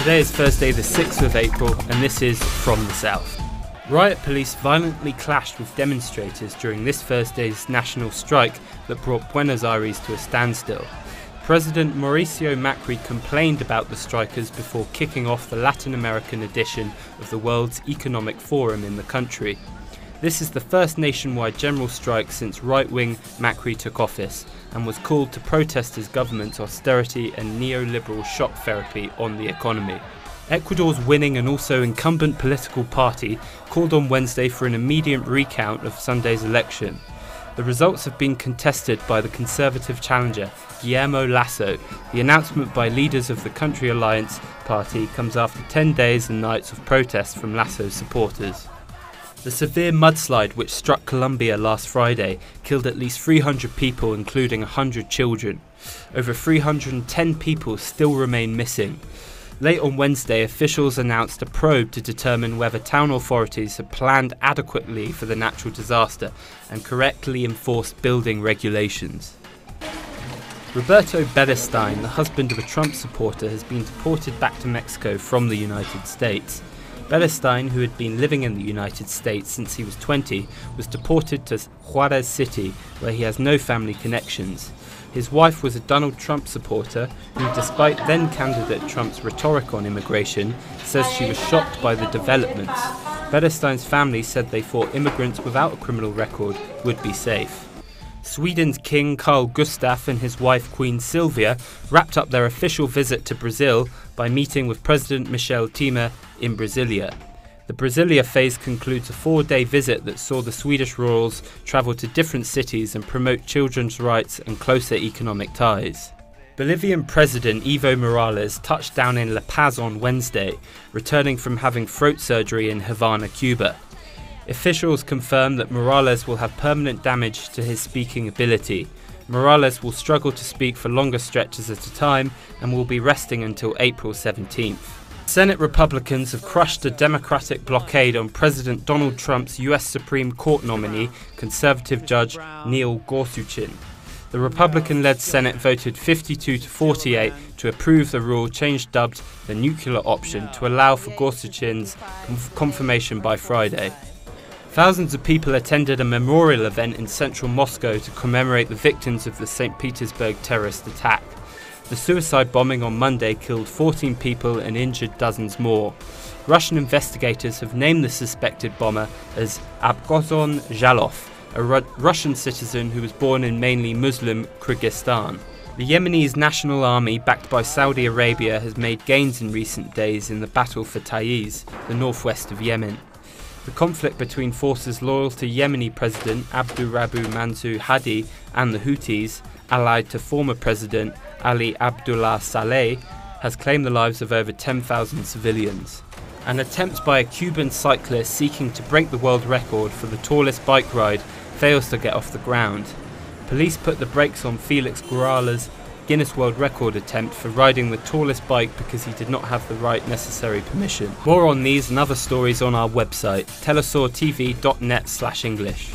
Today is Thursday the 6th of April and this is From the South. Riot police violently clashed with demonstrators during this Thursday's national strike that brought Buenos Aires to a standstill. President Mauricio Macri complained about the strikers before kicking off the Latin American edition of the World's Economic Forum in the country. This is the first nationwide general strike since right-wing Macri took office and was called to protest his government's austerity and neoliberal shock therapy on the economy. Ecuador's winning and also incumbent political party called on Wednesday for an immediate recount of Sunday's election. The results have been contested by the conservative challenger, Guillermo Lasso. The announcement by leaders of the Country Alliance party comes after 10 days and nights of protests from Lasso's supporters. The severe mudslide which struck Colombia last Friday killed at least 300 people, including 100 children. Over 310 people still remain missing. Late on Wednesday, officials announced a probe to determine whether town authorities had planned adequately for the natural disaster and correctly enforced building regulations. Roberto Beristain, the husband of a Trump supporter, has been deported back to Mexico from the United States. Beristain, who had been living in the United States since he was 20, was deported to Juarez City, where he has no family connections. His wife was a Donald Trump supporter who, despite then-candidate Trump's rhetoric on immigration, says she was shocked by the developments. Beristain's family said they thought immigrants without a criminal record would be safe. Sweden's King Carl Gustaf and his wife Queen Sylvia wrapped up their official visit to Brazil by meeting with President Michel Temer in Brasilia. The Brasilia phase concludes a 4-day visit that saw the Swedish royals travel to different cities and promote children's rights and closer economic ties. Bolivian President Evo Morales touched down in La Paz on Wednesday, returning from having throat surgery in Havana, Cuba. Officials confirm that Morales will have permanent damage to his speaking ability. Morales will struggle to speak for longer stretches at a time and will be resting until April 17th. Senate Republicans have crushed a Democratic blockade on President Donald Trump's U.S. Supreme Court nominee, conservative judge Neil Gorsuch. The Republican-led Senate voted 52-48 to approve the rule change dubbed the nuclear option to allow for Gorsuch's confirmation by Friday. Thousands of people attended a memorial event in central Moscow to commemorate the victims of the St. Petersburg terrorist attack. The suicide bombing on Monday killed 14 people and injured dozens more. Russian investigators have named the suspected bomber as Abghozon Zhalov, a Russian citizen who was born in mainly Muslim Kyrgyzstan. The Yemeni National Army, backed by Saudi Arabia, has made gains in recent days in the battle for Taiz, the northwest of Yemen. The conflict between forces loyal to Yemeni President Abdurabu Mansur Hadi and the Houthis, allied to former President Ali Abdullah Saleh, has claimed the lives of over 10,000 civilians. An attempt by a Cuban cyclist seeking to break the world record for the tallest bike ride fails to get off the ground. Police put the brakes on Felix Guerrala's Guinness World Record attempt for riding the tallest bike because he did not have the right necessary permission. More on these and other stories on our website, telesurtv.net/English.